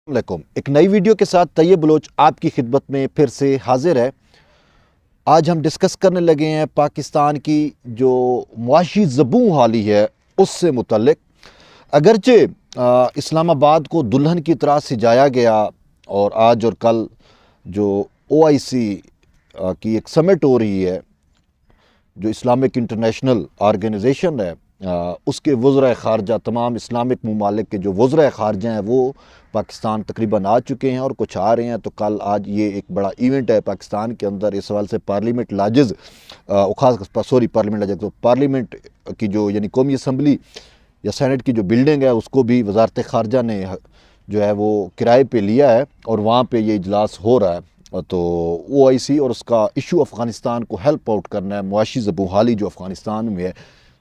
علیکم ایک نئی ویڈیو کے ساتھ طیب بلوچ آپ کی خدمت میں پھر سے حاضر ہے۔ آج ہم ڈسکس کرنے لگے ہیں پاکستان کی جو معاشی زبوں حالی ہے اس سے متعلق۔ اگرچہ اسلام آباد کو دلہن کی طرح سجایا گیا اور آج اور کل جو OIC کی ایک سمٹ ہو رہی ہے جو اسلامک انٹرنیشنل آرگنائزیشن ہے، اس کے وزرائے خارجہ، تمام اسلامک ممالک کے جو وزرائے خارجہ ہیں وہ پاکستان تقریباً آ چکے ہیں اور کچھ آ رہے ہیں۔ تو کل آج یہ ایک بڑا ایونٹ ہے پاکستان کے اندر، اس حوالے سے پارلیمنٹ پارلیمنٹ کی جو یعنی قومی اسمبلی یا سینٹ کی جو بلڈنگ ہے اس کو بھی وزارت خارجہ نے جو ہے وہ کرائے پہ لیا ہے اور وہاں پہ یہ اجلاس ہو رہا ہے۔ تو OIC اور اس کا ایشو افغانستان کو ہیلپ آؤٹ کرنا ہے، معاشی زبوں حالی جو افغانستان میں ہے۔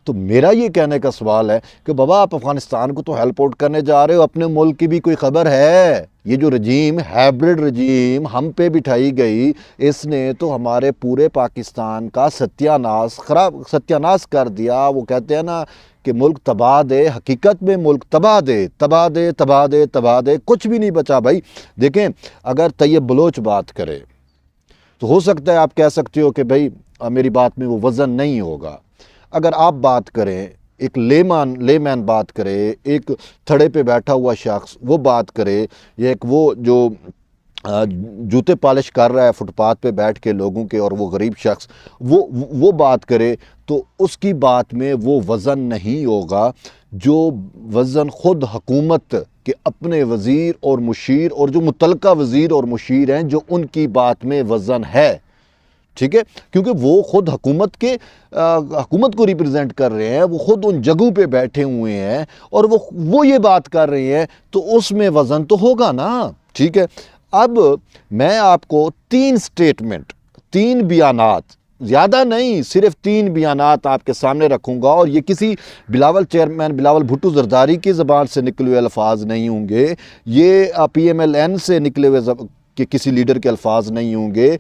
تو میرا یہ کہنے کا سوال ہے کہ بابا آپ افغانستان کو تو ہیلپ آؤٹ کرنے جا رہے ہو، اپنے ملک کی بھی کوئی خبر ہے؟ یہ جو رجیم ہائبرڈ رجیم ہم پہ بٹھائی گئی، اس نے تو ہمارے پورے پاکستان کا ستیاناش کر دیا۔ وہ کہتے ہیں نا کہ ملک تباہ دے، حقیقت میں ملک تباہ دے تباہ دے تباہ دے تباہ دے، کچھ بھی نہیں بچا بھائی۔ دیکھیں، اگر طیب بلوچ بات کرے تو ہو سکتا ہے آپ کہہ سکتے ہو کہ بھائی میری بات میں وہ وزن نہیں ہوگا۔ اگر آپ بات کریں، ایک لے مین بات کرے، ایک تھڑے پہ بیٹھا ہوا شخص وہ بات کرے، یا ایک وہ جو جوتے پالش کر رہا ہے فٹ پاتھ پہ بیٹھ کے لوگوں کے، اور وہ غریب شخص وہ بات کرے، تو اس کی بات میں وہ وزن نہیں ہوگا جو وزن خود حکومت کے اپنے وزیر اور مشیر اور جو متعلقہ وزیر اور مشیر ہیں جو ان کی بات میں وزن ہے۔ ٹھیک ہے، کیونکہ وہ خود حکومت کو ریپرزینٹ کر رہے ہیں، وہ خود ان جگہوں پہ بیٹھے ہوئے ہیں اور وہ یہ بات کر رہے ہیں، تو اس میں وزن تو ہوگا نا۔ ٹھیک ہے، اب میں آپ کو 3 بیانات، زیادہ نہیں، صرف 3 بیانات آپ کے سامنے رکھوں گا، اور یہ کسی چیئرمین بلاول بھٹو زرداری کی زبان سے نکلے ہوئے الفاظ نہیں ہوں گے، یہ PMLN سے نکلے ہوئے کہ کسی لیڈر کے الفاظ نہیں ہوں گے،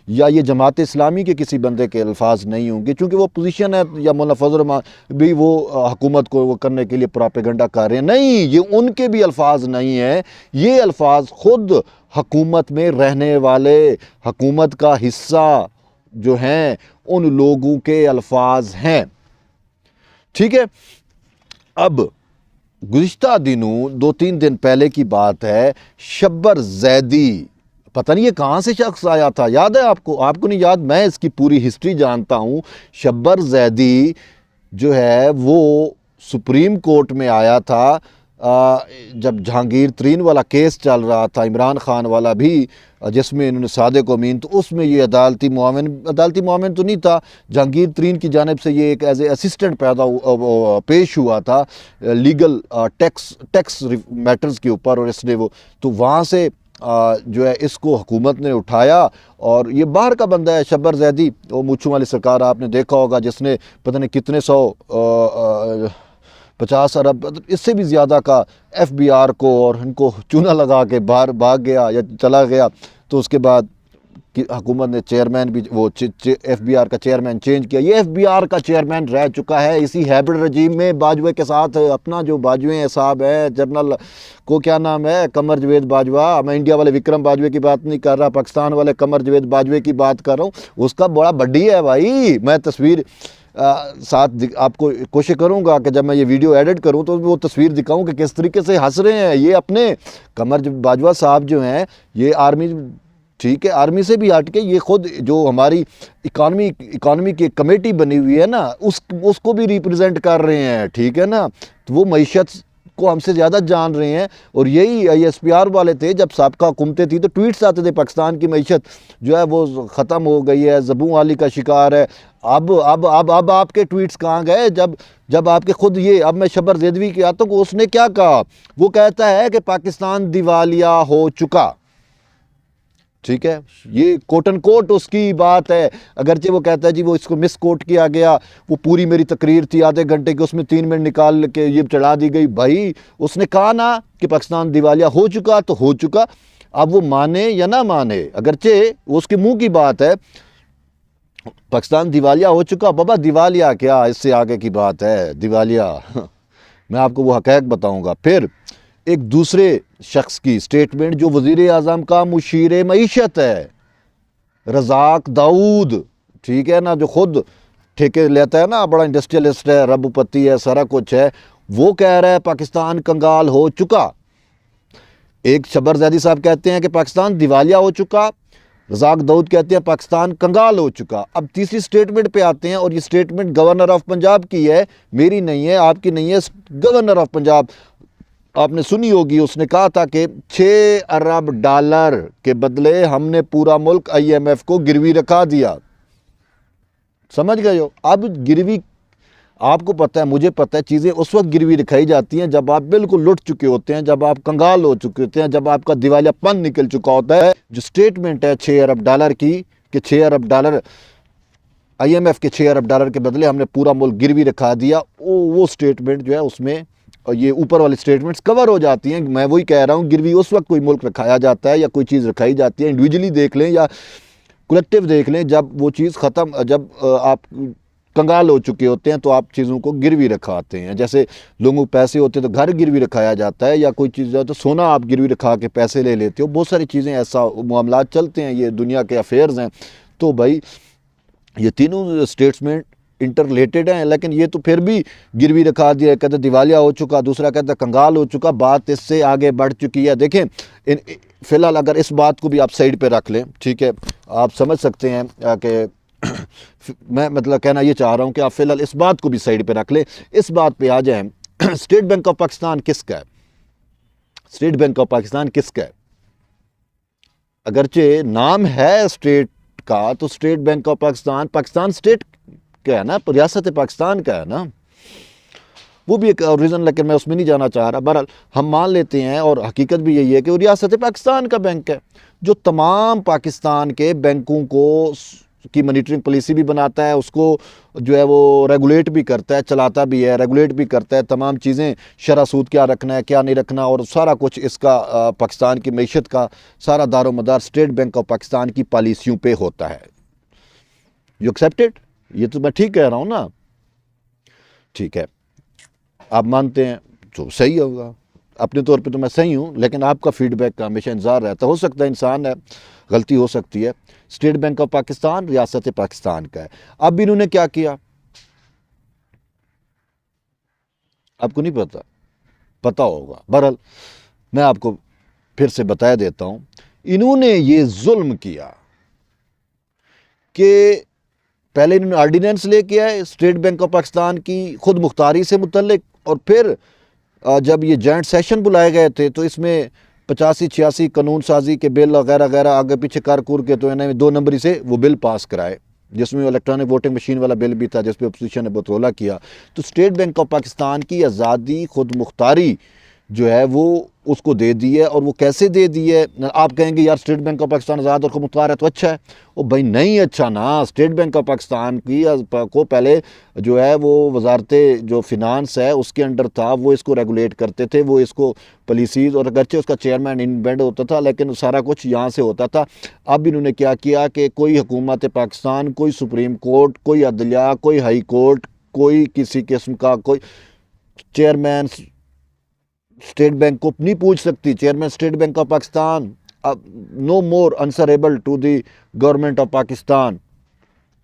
یا یہ جماعت اسلامی کے کسی بندے کے الفاظ نہیں ہوں گے، چونکہ وہ پوزیشن ہے، یا مولانا فضل الرحمان بھی وہ حکومت کو وہ کرنے کے لیے پراپیگنڈا کر رہے ہیں، نہیں، یہ ان کے بھی الفاظ نہیں ہیں، یہ الفاظ خود حکومت میں رہنے والے، حکومت کا حصہ جو ہیں ان لوگوں کے الفاظ ہیں۔ ٹھیک ہے، اب گزشتہ دنوں 2-3 دن پہلے کی بات ہے، شبر زیدی، پتہ نہیں یہ کہاں سے شخص آیا تھا، یاد ہے آپ کو نہیں یاد؟ میں اس کی پوری ہسٹری جانتا ہوں۔ شبر زیدی جو ہے وہ سپریم کورٹ میں آیا تھا جب جہانگیر ترین والا کیس چل رہا تھا، عمران خان والا بھی، جس میں انہوں نے صادق امین، تو اس میں یہ عدالتی معاون تو نہیں تھا، جہانگیر ترین کی جانب سے یہ ایک ایز اے اسسٹنٹ پیش ہوا تھا لیگل ٹیکس میٹرز کے اوپر، اور اس نے تو وہاں سے جو ہے اس کو حکومت نے اٹھایا، اور یہ باہر کا بندہ ہے شبر زیدی، وہ مچھوں والی سرکار آپ نے دیکھا ہوگا، جس نے پتہ نہیں کتنے 50 ارب اس سے بھی زیادہ کا FBR کو اور ان کو چونا لگا کے باہر بھاگ گیا یا چلا گیا، تو اس کے بعد حکومت نے چیئرمین بھی وہ FBR کا چیئرمین چینج کیا۔ یہ FBR کا چیئرمین رہ چکا ہے اسی ہائبرڈ رجیم میں باجوے کے ساتھ، اپنا جو باجوے صاحب ہے، جنرل کو کیا نام ہے، قمر جاوید باجوہ، میں انڈیا والے وکرم باجوے کی بات نہیں کر رہا، پاکستان والے قمر جاوید باجوے کی بات کر رہا ہوں، اس کا بڑا بڈی ہے بھائی۔ میں تصویر ساتھ آپ کو کوشش کروں گا کہ جب میں یہ ویڈیو ایڈٹ کروں تو وہ تصویر دکھاؤں کہ کس طریقے سے ہنس رہے ہیں یہ اپنے قمر باجوہ صاحب جو ہیں، یہ آرمی، ٹھیک ہے، آرمی سے بھی ہٹ کے یہ خود جو ہماری اکانومی کی کمیٹی بنی ہوئی ہے نا، اس کو بھی ریپرزینٹ کر رہے ہیں، ٹھیک ہے نا، تو وہ معیشت کو ہم سے زیادہ جان رہے ہیں، اور یہی ISPR والے تھے جب سابقہ حکومتیں تھیں تو ٹویٹس آتے تھے پاکستان کی معیشت جو ہے وہ ختم ہو گئی ہے، زبوں حالی کا شکار ہے۔ اب آپ کے ٹویٹس کہاں گئے جب آپ کے خود یہ، اب میں شبر زیدوی کی آتا ہوں، اس نے کیا کہا؟ وہ کہتا ہے کہ پاکستان دیوالیہ ہو چکا، ٹھیک ہے، یہ کوٹ ان کوٹ اس کی بات ہے، اگرچہ وہ کہتا ہے جی وہ اس کو مس کوٹ کیا گیا، وہ پوری میری تقریر تھی آدھے گھنٹے کی، اس میں 3 منٹ نکال کے یہ چڑھا دی گئی۔ بھائی اس نے کہا نا کہ پاکستان دیوالیہ ہو چکا تو ہو چکا، اب وہ مانے یا نہ مانے، اگرچہ اس کے منہ کی بات ہے پاکستان دیوالیہ ہو چکا، بابا دیوالیہ کیا، اس سے آگے کی بات ہے دیوالیہ میں آپ کو وہ حقائق بتاؤں گا۔ پھر ایک دوسرے شخص کی سٹیٹمنٹ جو وزیر اعظم کا مشیر معیشت ہے رزاق داؤد، ٹھیک ہے نا، جو خود ٹھیکے لیتا ہے نا، بڑا انڈسٹریلسٹ ہے، رب پتی ہے، سارا کچھ ہے، وہ کہہ رہا ہے پاکستان کنگال ہو چکا۔ ایک شبر زیدی صاحب کہتے ہیں کہ پاکستان دیوالیہ ہو چکا، رزاق داؤد کہتے ہیں پاکستان کنگال ہو چکا۔ اب تیسری سٹیٹمنٹ پہ آتے ہیں، اور یہ سٹیٹمنٹ گورنر آف پنجاب کی ہے، میری نہیں ہے، آپ کی نہیں ہے، گورنر آف پنجاب، آپ نے سنی ہوگی، اس نے کہا تھا کہ 6 ارب ڈالر کے بدلے ہم نے پورا ملک IMF کو گروی رکھا دیا۔ سمجھ گئے ہو؟ اب گروی، آپ کو پتہ ہے، مجھے پتہ ہے، چیزیں اس وقت گروی رکھائی جاتی ہیں جب آپ بالکل لٹ چکے ہوتے ہیں، جب آپ کنگال ہو چکے ہوتے ہیں، جب آپ کا دیوالیہ پن نکل چکا ہوتا ہے۔ جو سٹیٹمنٹ ہے 6 ارب ڈالر کی، کہ 6 ارب ڈالر IMF کے 6 ارب ڈالر کے بدلے ہم نے پورا ملک گروی رکھا دیا، وہ سٹیٹمنٹ جو ہے اس میں یہ اوپر والی سٹیٹمنٹس کور ہو جاتی ہیں۔ میں وہی کہہ رہا ہوں، گروی اس وقت کوئی ملک رکھایا جاتا ہے یا کوئی چیز رکھائی جاتی ہے، انڈیویجلی دیکھ لیں یا کلیکٹیو دیکھ لیں، جب وہ چیز ختم، جب آپ کنگال ہو چکے ہوتے ہیں تو آپ چیزوں کو گروی رکھاتے ہیں۔ جیسے لوگوں پیسے ہوتے ہیں تو گھر گروی رکھایا جاتا ہے، یا کوئی چیز ہے تو سونا آپ گروی رکھا کے پیسے لے لیتے ہو، بہت ساری چیزیں ایسا معاملات چلتے ہیں، یہ دنیا کے افیئرز ہیں۔ تو بھائی یہ تینوں سٹیٹمنٹ انٹر ریلیٹڈ ہیں، لیکن یہ تو پھر بھی گروی رکھا دیا، کہتے دیوالیہ ہو چکا، دوسرا کہتا کنگال ہو چکا، بات اس سے آگے بڑھ چکی ہے۔ دیکھیں فی الحال اگر اس بات کو بھی آپ سائڈ پہ رکھ لیں، ٹھیک ہے، آپ سمجھ سکتے ہیں کہ میں مطلب کہنا یہ چاہ رہا ہوں کہ آپ فی الحال اس بات کو بھی سائڈ پہ رکھ لیں، اس بات پہ آ جائیں۔ اسٹیٹ بینک آف پاکستان کس کا ہے؟ اسٹیٹ بینک آف پاکستان کس کا ہے؟ اگرچہ نام ہے اسٹیٹ کا، تو state bank of Pakistan, Pakistan state کا ہے نا، ریاست پاکستان کا ہے نا، وہ بھی ایک ریزن، لیکن میں اس میں نہیں جانا چاہ رہا۔ بہرحال ہم مان لیتے ہیں، اور حقیقت بھی یہی ہے کہ وہ ریاست پاکستان کا بینک ہے، جو تمام پاکستان کے بینکوں کو کی مانیٹرنگ پالیسی بھی بناتا ہے، اس کو جو ہے وہ ریگولیٹ بھی کرتا ہے، چلاتا بھی ہے، ریگولیٹ بھی کرتا ہے، تمام چیزیں، شرح سود کیا رکھنا ہے کیا نہیں رکھنا، اور سارا کچھ اس کا پاکستان کی معیشت کا سارا دار و مدار اسٹیٹ بینک آف پاکستان کی پالیسیوں پہ ہوتا ہے۔ You accepted? یہ تو میں ٹھیک کہہ رہا ہوں نا؟ ٹھیک ہے، آپ مانتے ہیں تو صحیح ہوگا، اپنے طور پہ تو میں صحیح ہوں، لیکن آپ کا فیڈ بیک کا ہمیشہ انتظار رہتا ہے، ہو سکتا ہے انسان ہے، غلطی ہو سکتی ہے۔ اسٹیٹ بینک آف پاکستان ریاست پاکستان کا ہے۔ اب انہوں نے کیا کیا؟ آپ کو نہیں پتا ہوگا، بہرحال میں آپ کو پھر سے بتا دیتا ہوں۔ انہوں نے یہ ظلم کیا کہ پہلے انہوں نے آرڈیننس لے کے آئے اسٹیٹ بینک آف پاکستان کی خود مختاری سے متعلق، اور پھر جب یہ جوائنٹ سیشن بلائے گئے تھے تو اس میں 85-86 قانون سازی کے بل وغیرہ وغیرہ آگے پیچھے کر کے تو انہوں نے 2 نمبری سے وہ بل پاس کرائے، جس میں الیکٹرانک ووٹنگ مشین والا بل بھی تھا، جس پہ اپوزیشن نے بہت رولا کیا۔ تو اسٹیٹ بینک آف پاکستان کی آزادی، خود مختاری جو ہے وہ اس کو دے دی ہے، اور وہ کیسے دے دی ہے؟ آپ کہیں گے یار اسٹیٹ بینک آف پاکستان آزاد اور خود مختار ہے تو اچھا ہے، او بھائی نہیں اچھا نا۔ اسٹیٹ بینک آف پاکستان کی کو پہلے جو ہے وہ وزارت جو فینانس ہے اس کے انڈر تھا، وہ اس کو ریگولیٹ کرتے تھے، وہ اس کو پالیسیز، اور اگرچہ اس کا چیئرمین انڈیپینڈنٹ ہوتا تھا لیکن سارا کچھ یہاں سے ہوتا تھا۔ اب انہوں نے کیا کیا کہ کوئی حکومت پاکستان، کوئی سپریم کورٹ، کوئی عدلیہ، کوئی ہائی کورٹ، کوئی کسی قسم کا کوئی چیئرمین اسٹیٹ بینک کو نہیں پوچھ سکتی۔ Chairman state bank of Pakistan no more answerable to the government of Pakistan,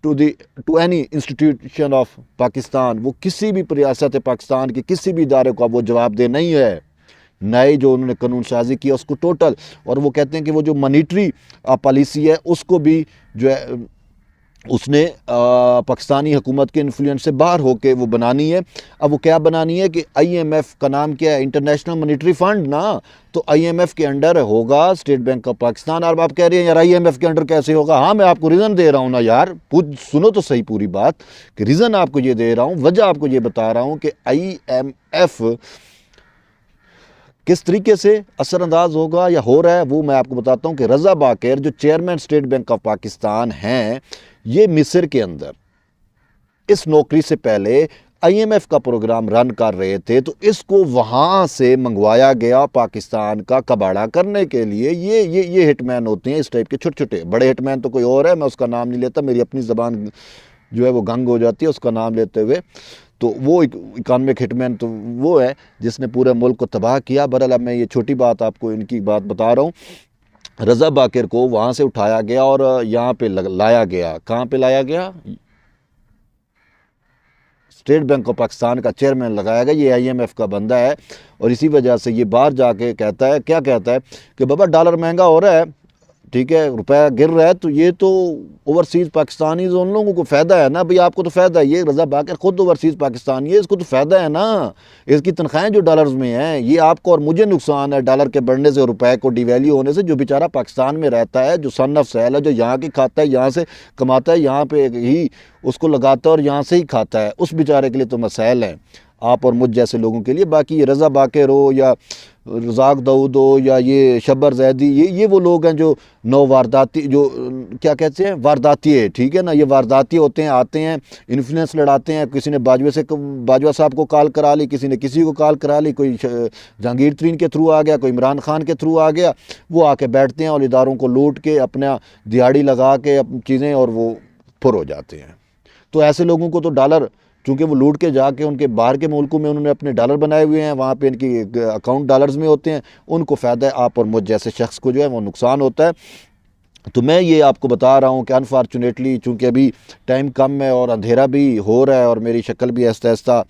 to any institution of Pakistan, وہ کسی بھی ریاست پاکستان کے کسی بھی ادارے کو اب وہ جواب دہ نہیں ہے۔ نئے جو انہوں نے قانون سازی کیا اس کو ٹوٹل، اور وہ کہتے ہیں کہ وہ جو مانیٹری پالیسی ہے اس کو بھی جو ہے اس نے پاکستانی حکومت کے انفلوئنس سے باہر ہو کے وہ بنانی ہے۔ اب وہ کیا بنانی ہے کہ IMF کا نام کیا ہے؟ انٹرنیشنل مانیٹری فنڈ نا، تو IMF کے انڈر ہوگا اسٹیٹ بینک آف پاکستان۔ اور آپ کہہ رہے ہیں یار IMF کے انڈر کیسے ہوگا؟ ہاں میں آپ کو ریزن دے رہا ہوں نا یار، سنو تو صحیح پوری بات، کہ ریزن آپ کو یہ دے رہا ہوں، وجہ آپ کو یہ بتا رہا ہوں کہ IMF کس طریقے سے اثر انداز ہوگا یا ہو رہا ہے، وہ میں آپ کو بتاتا ہوں کہ رضا باقر جو chairman state bank of Pakistan ہیں، یہ مصر کے اندر اس نوکری سے پہلے IMF کا پروگرام رن کر رہے تھے، تو اس کو وہاں سے منگوایا گیا پاکستان کا کباڑا کرنے کے لیے۔ یہ ہٹ مین ہوتے ہیں اس ٹائپ کے چھوٹے چھوٹے، بڑے ہٹ مین تو کوئی اور ہے، میں اس کا نام نہیں لیتا، میری اپنی زبان جو ہے وہ گنگ ہو جاتی ہے اس کا نام لیتے ہوئے۔ تو وہ اکانومک ہٹ مین تو وہ ہے جس نے پورے ملک کو تباہ کیا۔ بہرحال اب میں یہ چھوٹی بات آپ کو ان کی بات بتا رہا ہوں۔ رضا باقر کو وہاں سے اٹھایا گیا اور یہاں پہ لایا گیا۔ کہاں پہ لایا گیا؟ اسٹیٹ بینک آف پاکستان کا چیئرمین لگایا گیا۔ یہ IMF کا بندہ ہے اور اسی وجہ سے یہ باہر جا کے کہتا ہے، کیا کہتا ہے کہ بابا ڈالر مہنگا ہو رہا ہے، ٹھیک ہے، روپیہ گر رہا ہے، تو یہ تو اوورسیز پاکستانیز ان لوگوں کو فائدہ ہے نا بھئی، آپ کو تو فائدہ ہے۔ یہ رضا باقر خود اوورسیز پاکستانی ہے، اس کو تو فائدہ ہے نا، اس کی تنخواہیں جو ڈالرز میں ہیں۔ یہ آپ کو اور مجھے نقصان ہے ڈالر کے بڑھنے سے اور روپے کو ڈی ویلیو ہونے سے۔ جو بیچارہ پاکستان میں رہتا ہے، جو سن آف سیل ہے، جو یہاں کی کھاتا ہے، یہاں سے کماتا ہے، یہاں پہ ہی اس کو لگاتا ہے اور یہاں سے ہی کھاتا ہے، اس بیچارے کے لیے تو مسائل ہیں، آپ اور مجھ جیسے لوگوں کے لیے۔ باقی یہ رضا باقر ہو یا رزاق داؤد ہو یا یہ شبر زیدی، یہ وہ لوگ ہیں جو نو وارداتی، جو کیا کہتے ہیں، وارداتی ہے، ٹھیک ہے نا، یہ وارداتی ہوتے ہیں، آتے ہیں، انفلوئنس لڑاتے ہیں۔ کسی نے باجوہ صاحب کو کال کرا لی، کسی نے کسی کو کال کرا لی، کوئی جہانگیر ترین کے تھرو آ گیا، کوئی عمران خان کے تھرو آ گیا، وہ آ کے بیٹھتے ہیں اور اداروں کو لوٹ کے اپنا دیہاڑی لگا کے اپنی چیزیں اور وہ پر ہو جاتے ہیں۔ تو ایسے لوگوں کو تو ڈالر، چونکہ وہ لوٹ کے جا کے ان کے باہر کے ملکوں میں انہوں نے اپنے ڈالر بنائے ہوئے ہیں، وہاں پہ ان کی اکاؤنٹ ڈالرز میں ہوتے ہیں، ان کو فائدہ ہے، آپ اور مجھ جیسے شخص کو جو ہے وہ نقصان ہوتا ہے۔ تو میں یہ آپ کو بتا رہا ہوں کہ انفارچونیٹلی چونکہ ابھی ٹائم کم ہے اور اندھیرا بھی ہو رہا ہے اور میری شکل بھی آہستہ آہستہ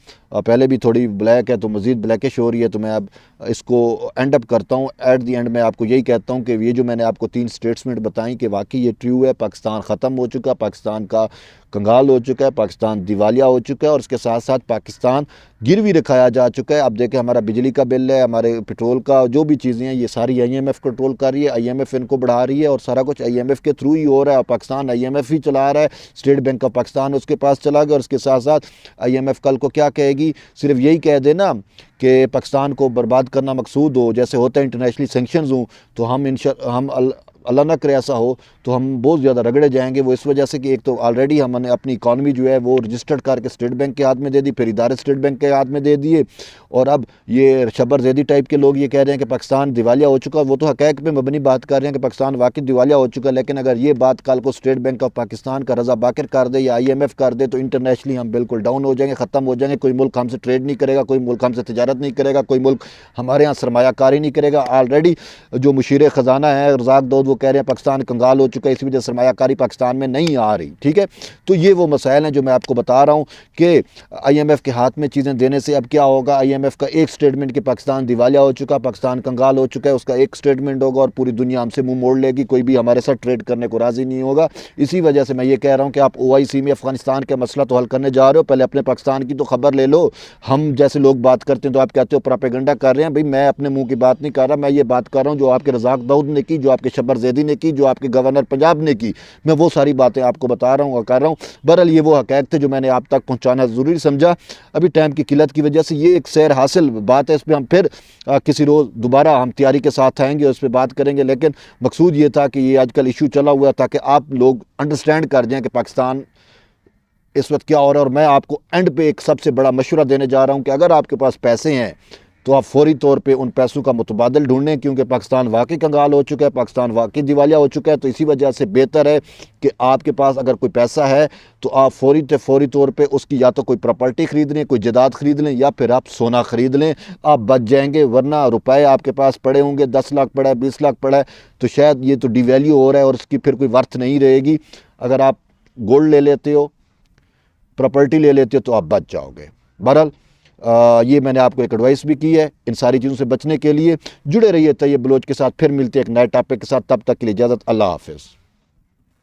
پہلے بھی تھوڑی بلیک ہے تو مزید بلیکش ہو رہی ہے، تو میں اب اس کو اینڈ اپ کرتا ہوں۔ ایٹ دی اینڈ میں آپ کو یہی کہتا ہوں کہ یہ جو میں نے آپ کو 3 سٹیٹمنٹ بتائیں کہ واقعی یہ ٹریو ہے، پاکستان ختم ہو چکا، پاکستان کا کنگال ہو چکا ہے، پاکستان دیوالیہ ہو چکا ہے، اور اس کے ساتھ ساتھ پاکستان گروی رکھایا جا چکا ہے۔ اب دیکھیں ہمارا بجلی کا بل ہے، ہمارے پٹرول کا جو بھی چیزیں ہیں، یہ ساری IMF کنٹرول کر رہی ہے، IMF ان کو بڑھا رہی ہے اور سارا کچھ IMF کے تھرو ہی ہو رہا ہے، اور پاکستان IMF ہی چلا رہا ہے۔ اسٹیٹ بینک آف پاکستان اس کے پاس چلا گیا، اور اس کے ساتھ ساتھ IMF کل کو کیا کہے گی؟ صرف یہی کہہ دینا کہ پاکستان کو برباد کرنا مقصود ہو، جیسے ہوتا ہے انٹرنیشنلی سینکشنز ہوں، تو ہم اللہ نہ کرے ایسا ہو تو ہم بہت زیادہ رگڑے جائیں گے۔ وہ اس وجہ سے کہ ایک تو آلریڈی ہم نے اپنی اکانومی جو ہے وہ رجسٹرڈ کر کے اسٹیٹ بینک کے ہاتھ میں دے دی، پھر ادارے اسٹیٹ بینک کے ہاتھ میں دے دیے، اور اب یہ شبر زیدی ٹائپ کے لوگ یہ کہہ رہے ہیں کہ پاکستان دیوالیہ ہو چکا۔ وہ تو حقائق پہ مبنی بات کر رہے ہیں کہ پاکستان واقعی دیوالیہ ہو چکا، لیکن اگر یہ بات کل کو اسٹیٹ بینک آف پاکستان کا رضا باقر کر دے یا IMF کر دے تو انٹرنیشنلی ہم بالکل ڈاؤن ہو جائیں گے، ختم ہو جائیں گے۔ کوئی ملک ہم سے ٹریڈ نہیں کرے گا، کوئی ملک ہم سے تجارت نہیں کرے گا، کوئی ملک ہمارے ہاں سرمایہ کاری نہیں کرے گا۔ آلریڈی جو مشیر خزانہ ہے رزاق داؤد، وہ کہہ رہے ہیں پاکستان کنگال ہو چکا ہے، اس وجہ سرمایہ کاری پاکستان میں نہیں آ رہی، ٹھیک ہے۔ تو یہ وہ مسائل ہیں جو میں آپ کو بتا رہا ہوں کہ IMF کے ہاتھ میں چیزیں دینے سے اب کیا ہوگا۔ IMF کا ایک سٹیٹمنٹ کہ پاکستان دیوالیہ ہو چکا، پاکستان کنگال ہو چکا ہے، اس کا ایک سٹیٹمنٹ ہوگا اور پوری دنیا ہم سے منہ موڑ لے گی، کوئی بھی ہمارے ساتھ ٹریڈ کرنے کو راضی نہیں ہوگا۔ اسی وجہ سے میں یہ کہہ رہا ہوں کہ آپ OIC میں افغانستان کا مسئلہ تو حل کرنے جا رہے ہو، پہلے اپنے پاکستان کی تو خبر لے لو۔ ہم جیسے لوگ بات کرتے ہیں تو آپ کہتے ہو پراپیگنڈا کر رہے ہیں، بھئی میں اپنے منہ کی بات نہیں کر رہا، میں یہ بات کر رہا ہوں جو آپ کے رزاق داؤد نے کی، جو آپ کے شبر زیدی نے کی، جو آپ کے گورنر پنجاب نے کی، میں وہ ساری باتیں آپ کو بتا رہا ہوں اور کر رہا ہوں۔ بہرحال یہ وہ حقائق تھے جو میں نے آپ تک پہنچانا ضروری سمجھا۔ ابھی ٹائم کی قلت کی وجہ سے یہ ایک سیر حاصل بات ہے، اس پہ ہم پھر کسی روز دوبارہ ہم تیاری کے ساتھ آئیں گے، اس پہ بات کریں گے، لیکن مقصود یہ تھا کہ یہ آج کل ایشو چلا ہوا تھا کہ آپ لوگ انڈرسٹینڈ کر جائیں کہ پاکستان اس وقت کیا ہو رہا ہے۔ اور میں آپ کو اینڈ پہ ایک سب سے بڑا مشورہ دینے جا رہا ہوں کہ اگر آپ کے پاس پیسے ہیں تو آپ فوری طور پہ ان پیسوں کا متبادل ڈھونڈیں، کیونکہ پاکستان واقعی کنگال ہو چکا ہے، پاکستان واقعی دیوالیہ ہو چکا ہے۔ تو اسی وجہ سے بہتر ہے کہ آپ کے پاس اگر کوئی پیسہ ہے تو آپ فوری طور پہ اس کی یا تو کوئی پراپرٹی خرید لیں، کوئی جائیداد خرید لیں، یا پھر آپ سونا خرید لیں، آپ بچ جائیں گے۔ ورنہ روپے آپ کے پاس پڑے ہوں گے، 10 لاکھ پڑا ہے، 20 لاکھ پڑا ہے، تو شاید یہ تو ڈی ویلیو ہو رہا ہے اور اس کی پھر کوئی ورتھ نہیں رہے گی۔ اگر آپ گولڈ لے لیتے ہو، پراپرٹی لے لیتے ہو، تو آپ بچ جاؤ گے۔ بہرحال یہ میں نے آپ کو ایک ایڈوائس بھی کی ہے ان ساری چیزوں سے بچنے کے لیے۔ جڑے رہیے طیب بلوچ کے ساتھ، پھر ملتے ہیں ایک نئے ٹاپک کے ساتھ، تب تک کے لیے اجازت، اللہ حافظ۔